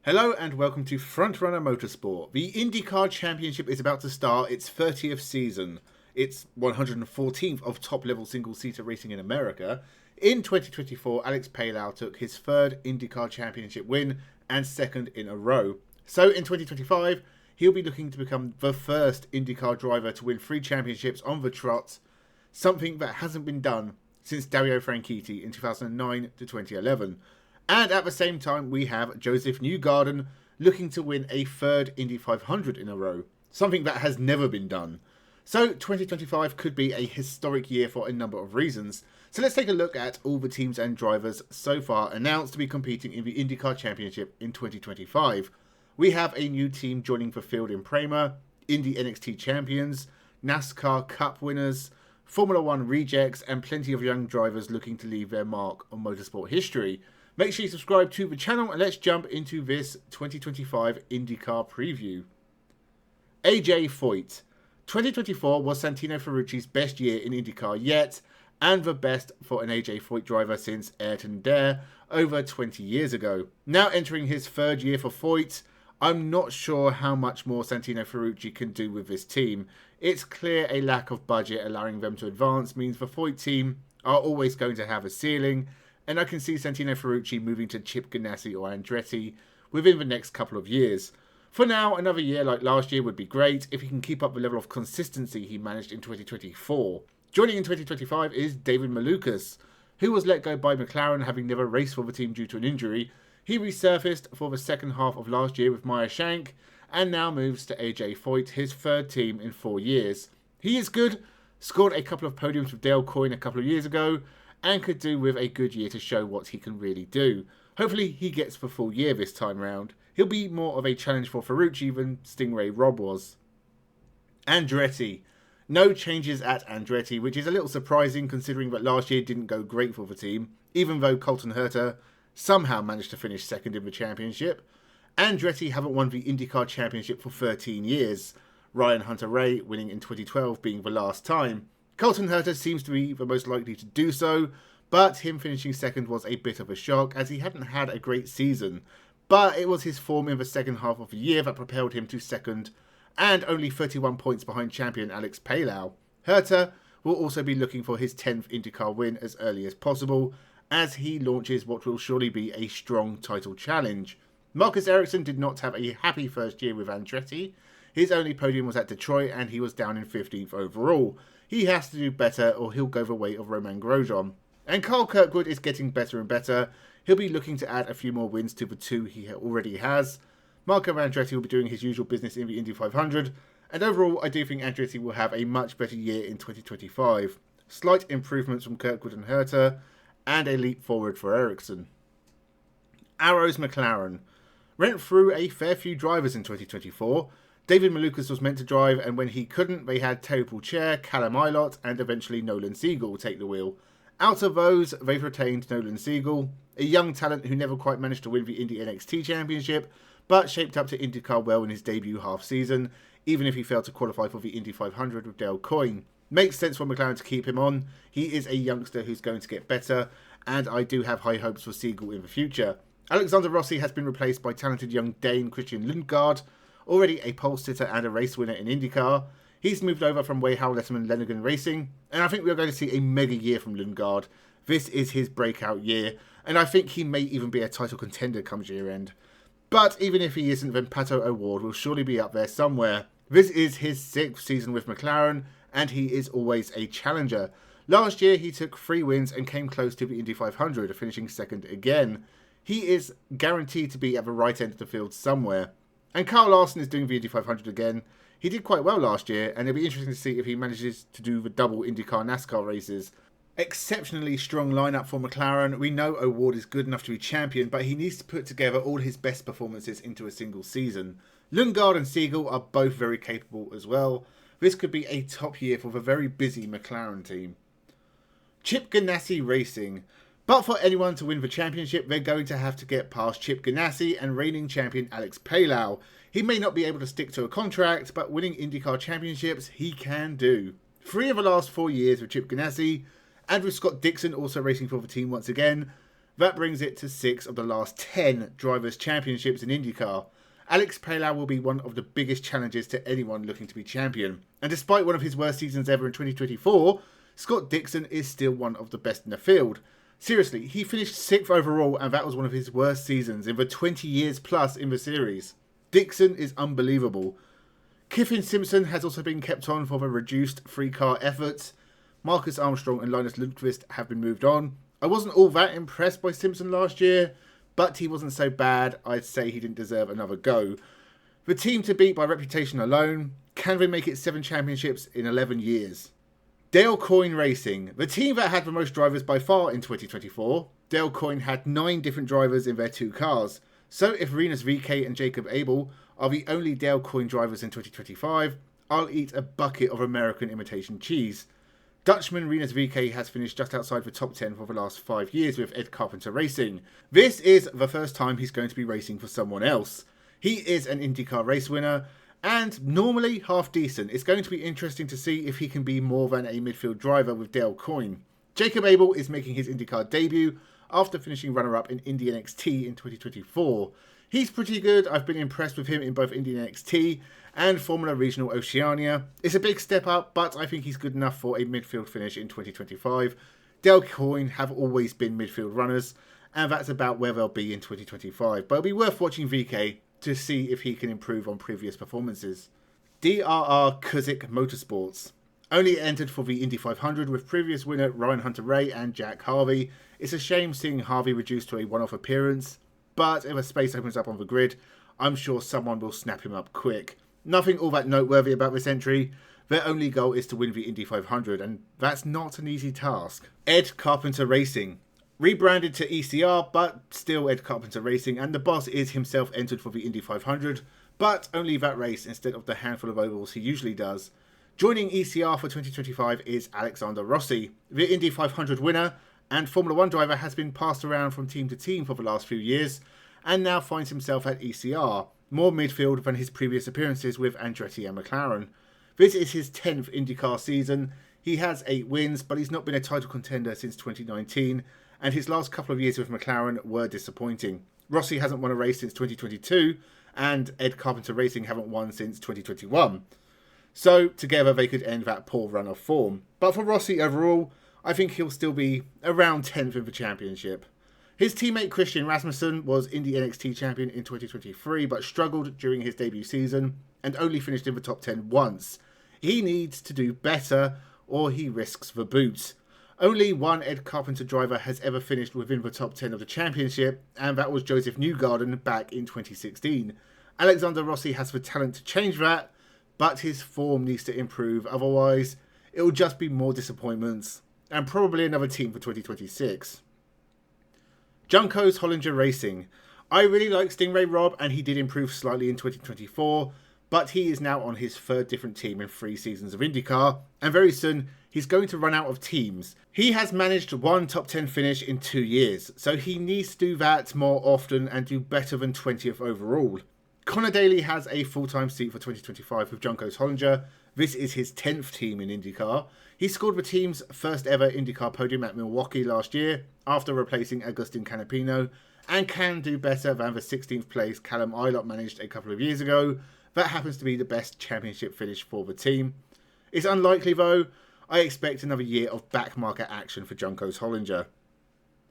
Hello and welcome to Frontrunner Motorsport. The IndyCar Championship is about to start its 30th season. It's 114th of top-level single-seater racing in America. In 2024, Alex Palou took his third IndyCar Championship win and second in a row. So in 2025, he'll be looking to become the first IndyCar driver to win 3 championships on the trot, something that hasn't been done since Dario Franchitti in 2009 to 2011. And at the same time, we have Joseph Newgarden looking to win a third Indy 500 in a row, something that has never been done. So 2025 could be a historic year for a number of reasons. So let's take a look at all the teams and drivers so far announced to be competing in the IndyCar Championship in 2025. We have a new team joining the field in Prema, Indy NXT champions, NASCAR Cup winners, Formula One rejects, and plenty of young drivers looking to leave their mark on motorsport history. Make sure you subscribe to the channel and let's jump into this 2025 IndyCar preview. AJ Foyt. 2024 was Santino Ferrucci's best year in IndyCar yet, and the best for an AJ Foyt driver since Ayrton Dare over 20 years ago. Now entering his third year for Foyt, I'm not sure how much more Santino Ferrucci can do with this team. It's clear a lack of budget allowing them to advance means the Foyt team are always going to have a ceiling, and I can see Santino Ferrucci moving to Chip Ganassi or Andretti within the next couple of years. For now, another year like last year would be great if he can keep up the level of consistency he managed in 2024. Joining in 2025 is David Malukas, who was let go by McLaren having never raced for the team due to an injury. He resurfaced for the second half of last year with Meyer Shank, and now moves to AJ Foyt, his third team in 4 years. He is good, scored a couple of podiums with Dale Coyne a couple of years ago, and could do with a good year to show what he can really do. Hopefully he gets the full year this time round. He'll be more of a challenge for Ferrucci than Stingray Robb was. Andretti. No changes at Andretti, which is a little surprising considering that last year didn't go great for the team, even though Colton Herta somehow managed to finish second in the championship. Andretti haven't won the IndyCar Championship for 13 years, Ryan Hunter-Reay winning in 2012 being the last time. Colton Herta seems to be the most likely to do so, but him finishing second was a bit of a shock as he hadn't had a great season. But it was his form in the second half of the year that propelled him to second, and only 31 points behind champion Alex Palou. Herta will also be looking for his 10th IndyCar win as early as possible, as he launches what will surely be a strong title challenge. Marcus Ericsson did not have a happy first year with Andretti. His only podium was at Detroit and he was down in 15th overall. He has to do better or he'll go the way of Romain Grosjean. And Carl Kirkwood is getting better and better. He'll be looking to add a few more wins to the 2 he already has. Marco Andretti will be doing his usual business in the Indy 500. And overall, I do think Andretti will have a much better year in 2025. Slight improvements from Kirkwood and Herta, and a leap forward for Ericsson. Arrows McLaren. Went through a fair few drivers in 2024. David Malukas was meant to drive, and when he couldn't, they had Terry Chair, Callum Ilott, and eventually Nolan Siegel take the wheel. Out of those, they've retained Nolan Siegel, a young talent who never quite managed to win the Indy NXT Championship, but shaped up to IndyCar well in his debut half-season, even if he failed to qualify for the Indy 500 with Dale Coyne. Makes sense for McLaren to keep him on. He is a youngster who's going to get better, and I do have high hopes for Siegel in the future. Alexander Rossi has been replaced by talented young Dane Christian Lundgaard, already a pole sitter and a race winner in IndyCar. He's moved over from Wayhow Letterman Lenigan Racing, and I think we're going to see a mega year from Lundgaard. This is his breakout year, and I think he may even be a title contender come year end. But even if he isn't, then Pato O'Ward will surely be up there somewhere. This is his 6th season with McLaren, and he is always a challenger. Last year he took 3 wins and came close to the Indy 500, finishing second again. He is guaranteed to be at the right end of the field somewhere. And Kyle Larson is doing the Indy 500 again. He did quite well last year, and it'll be interesting to see if he manages to do the double IndyCar NASCAR races. Exceptionally strong lineup for McLaren. We know O'Ward is good enough to be champion, but he needs to put together all his best performances into a single season. Lundgaard and Siegel are both very capable as well. This could be a top year for the very busy McLaren team. Chip Ganassi Racing. But for anyone to win the championship, they're going to have to get past Chip Ganassi and reigning champion Alex Palou. He may not be able to stick to a contract, but winning IndyCar championships, he can do. 3 of the last 4 years with Chip Ganassi, and with Scott Dixon also racing for the team once again, That brings it to 6 of the last 10 Drivers' Championships in IndyCar. Alex Palou will be one of the biggest challenges to anyone looking to be champion. And despite one of his worst seasons ever in 2024, Scott Dixon is still one of the best in the field. Seriously, he finished 6th overall, and that was one of his worst seasons in the 20 years plus in the series. Dixon is unbelievable. Kiffin Simpson has also been kept on for the reduced free car efforts. Marcus Armstrong and Linus Lundqvist have been moved on. I wasn't all that impressed by Simpson last year, but he wasn't so bad I'd say he didn't deserve another go. The team to beat by reputation alone, can they make it 7 championships in 11 years? Dale Coyne Racing, the team that had the most drivers by far in 2024. Dale Coyne had 9 different drivers in their 2 cars. So if Rinus VeeKay and Jacob Abel are the only Dale Coyne drivers in 2025, I'll eat a bucket of American imitation cheese. Dutchman Rinus VeeKay has finished just outside the top 10 for the last 5 years with Ed Carpenter Racing. This is the first time he's going to be racing for someone else. He is an IndyCar race winner, and normally half decent. It's going to be interesting to see if he can be more than a midfield driver with Dale Coyne. Jacob Abel is making his IndyCar debut after finishing runner-up in Indy NXT in 2024. He's pretty good. I've been impressed with him in both Indy NXT and Formula Regional Oceania. It's a big step up, but I think he's good enough for a midfield finish in 2025. Dale Coyne have always been midfield runners, and that's about where they'll be in 2025. But it'll be worth watching VeeKay to see if he can improve on previous performances. DRR Kuzik Motorsports only entered for the Indy 500 with previous winner Ryan Hunter-Reay and Jack Harvey. It's a shame seeing Harvey reduced to a one-off appearance, but if a space opens up on the grid, I'm sure someone will snap him up quick. Nothing all that noteworthy about this entry. Their only goal is to win the Indy 500, and that's not an easy task. Ed Carpenter Racing. Rebranded to ECR, but still Ed Carpenter Racing, and the boss is himself entered for the Indy 500, but only that race instead of the handful of ovals he usually does. Joining ECR for 2025 is Alexander Rossi. The Indy 500 winner and Formula 1 driver has been passed around from team to team for the last few years, and now finds himself at ECR, more midfield than his previous appearances with Andretti and McLaren. This is his 10th IndyCar season. He has 8 wins, but he's not been a title contender since 2019, and his last couple of years with McLaren were disappointing. Rossi hasn't won a race since 2022, and Ed Carpenter Racing haven't won since 2021. So together they could end that poor run of form. But for Rossi overall, I think he'll still be around 10th in the championship. His teammate Christian Rasmussen was Indy NXT champion in 2023, but struggled during his debut season and only finished in the top 10 once. He needs to do better, or he risks the boot. Only one Ed Carpenter driver has ever finished within the top 10 of the championship, and that was Joseph Newgarden back in 2016. Alexander Rossi has the talent to change that, but his form needs to improve, otherwise it will just be more disappointments, and probably another team for 2026. Juncos Hollinger Racing. I really like Stingray Rob, and he did improve slightly in 2024, but he is now on his 3rd different team in 3 seasons of IndyCar, and very soon he's going to run out of teams. He has managed one top 10 finish in 2 years, so he needs to do that more often and do better than 20th overall. Connor Daly has a full-time seat for 2025 with Juncos Hollinger. This is his 10th team in IndyCar. He scored the team's first ever IndyCar podium at Milwaukee last year after replacing Agustin Canapino, and can do better than the 16th place Callum Ilott managed a couple of years ago. That happens to be the best championship finish for the team. It's unlikely though. I expect another year of backmarker action for Juncos Hollinger.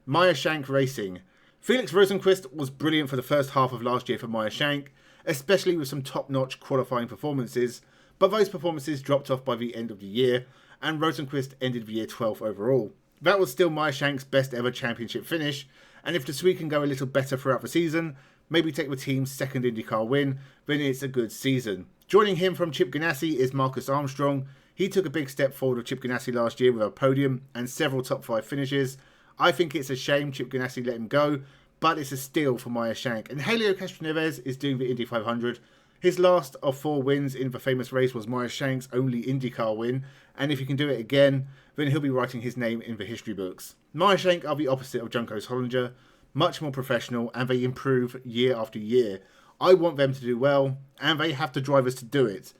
Meyer Shank Racing. Felix Rosenqvist was brilliant for the first half of last year for Meyer Shank, especially with some top-notch qualifying performances, but those performances dropped off by the end of the year, and Rosenqvist ended the year 12th overall. That was still Meyer Shank's best ever championship finish, and if the Swede can go a little better throughout the season, maybe take the team's 2nd IndyCar win, then it's a good season. Joining him from Chip Ganassi is Marcus Armstrong. He took a big step forward with Chip Ganassi last year with a podium and several top 5 finishes. I think it's a shame Chip Ganassi let him go, but it's a steal for Meyer Shank. And Helio Castroneves is doing the Indy 500. His last of 4 wins in the famous race was Meyer Shank's only IndyCar win, and if he can do it again, then he'll be writing his name in the history books. Meyer Shank are the opposite of Juncos Hollinger, much more professional, and they improve year after year. I want them to do well, and they have the drivers to do it,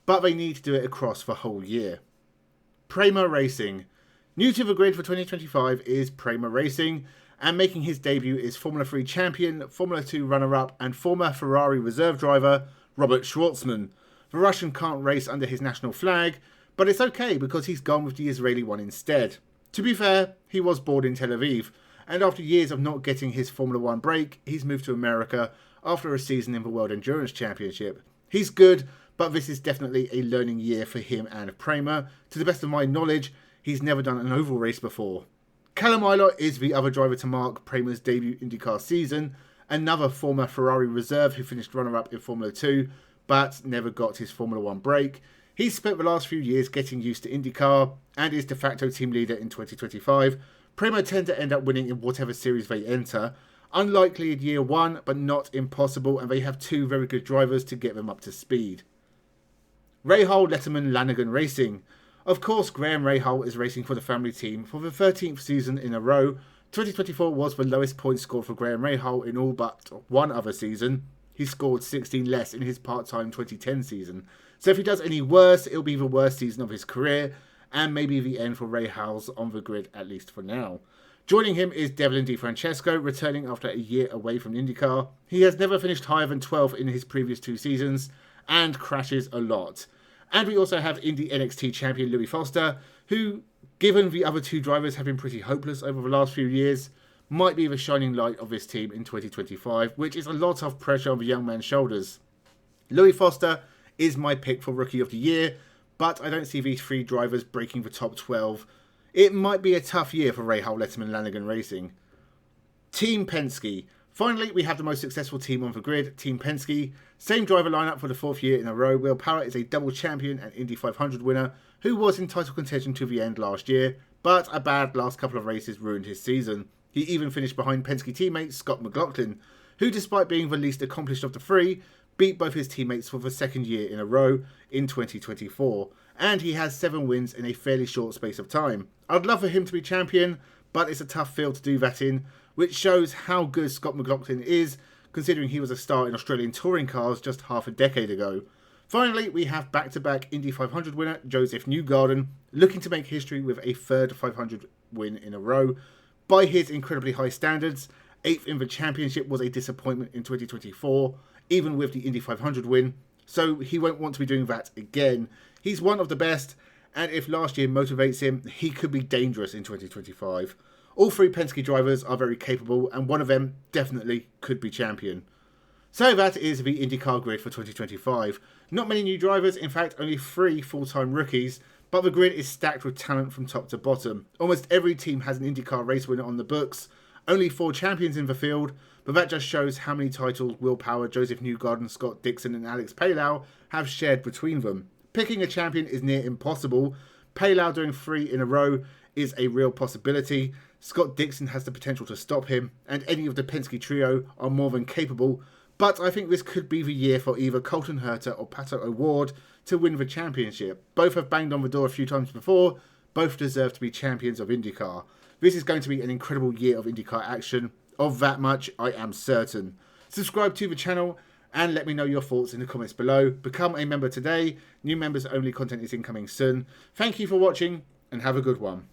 but they need to do it across the whole year. Prema Racing. New to the grid for 2025 is Prema Racing, And making his debut is Formula 3 champion, Formula 2 runner-up, and former Ferrari reserve driver Robert Schwartzman. The Russian can't race under his national flag, but it's okay because he's gone with the Israeli one instead. To be fair, he was born in Tel Aviv, and after years of not getting his Formula 1 break, he's moved to America after a season in the World Endurance Championship. He's good, but this is definitely a learning year for him and Prema. To the best of my knowledge, he's never done an oval race before. Callum Ilott is the other driver to mark Prema's debut IndyCar season, another former Ferrari reserve who finished runner-up in Formula 2, but never got his Formula 1 break. He's spent the last few years getting used to IndyCar and is de facto team leader in 2025. Prema tend to end up winning in whatever series they enter. Unlikely in year one, but not impossible, and they have two very good drivers to get them up to speed. Rahal Letterman Lanigan Racing. Of course, Graham Rahal is racing for the family team for the 13th season in a row. 2024 was the lowest points scored for Graham Rahal in all but one other season. He scored 16 less in his part-time 2010 season. So if he does any worse, it'll be the worst season of his career, and maybe the end for Rahal's on the grid, at least for now. Joining him is Devlin DiFrancesco, returning after a year away from IndyCar. He has never finished higher than 12th in his previous two seasons, and crashes a lot. And we also have Indy NXT champion Louis Foster, who, given the other two drivers have been pretty hopeless over the last few years, might be the shining light of this team in 2025, which is a lot of pressure on the young man's shoulders. Louis Foster is my pick for Rookie of the Year, but I don't see these three drivers breaking the top 12. It might be a tough year for Rahal Letterman Lanigan Racing. Team Penske. Finally, we have the most successful team on the grid, Team Penske. Same driver lineup for the fourth year in a row. Will Power is a double champion and Indy 500 winner who was in title contention to the end last year, but a bad last couple of races ruined his season. He even finished behind Penske teammate Scott McLaughlin, who, despite being the least accomplished of the three, beat both his teammates for the second year in a row in 2024, and he has 7 wins in a fairly short space of time. I'd love for him to be champion, but it's a tough field to do that in, which shows how good Scott McLaughlin is, considering he was a star in Australian touring cars just half a decade ago. Finally, we have back-to-back Indy 500 winner Joseph Newgarden, looking to make history with a third 500 win in a row. By his incredibly high standards, 8th in the championship was a disappointment in 2024, even with the Indy 500 win, so he won't want to be doing that again. He's one of the best, and if last year motivates him, he could be dangerous in 2025. All three Penske drivers are very capable, and one of them definitely could be champion. So that is the IndyCar grid for 2025. Not many new drivers, in fact only 3 full-time rookies, but the grid is stacked with talent from top to bottom. Almost every team has an IndyCar race winner on the books, only 4 champions in the field, but that just shows how many titles Will Power, Joseph Newgarden, Scott Dixon and Alex Palou have shared between them. Picking a champion is near impossible. Palou doing 3 in a row is a real possibility. Scott Dixon has the potential to stop him, and any of the Penske trio are more than capable, but I think this could be the year for either Colton Herta or Pato O'Ward to win the championship. Both have banged on the door a few times before, both deserve to be champions of IndyCar. This is going to be an incredible year of IndyCar action. Of that much, I am certain. Subscribe to the channel and let me know your thoughts in the comments below. Become a member today. New members only content is incoming soon. Thank you for watching and have a good one.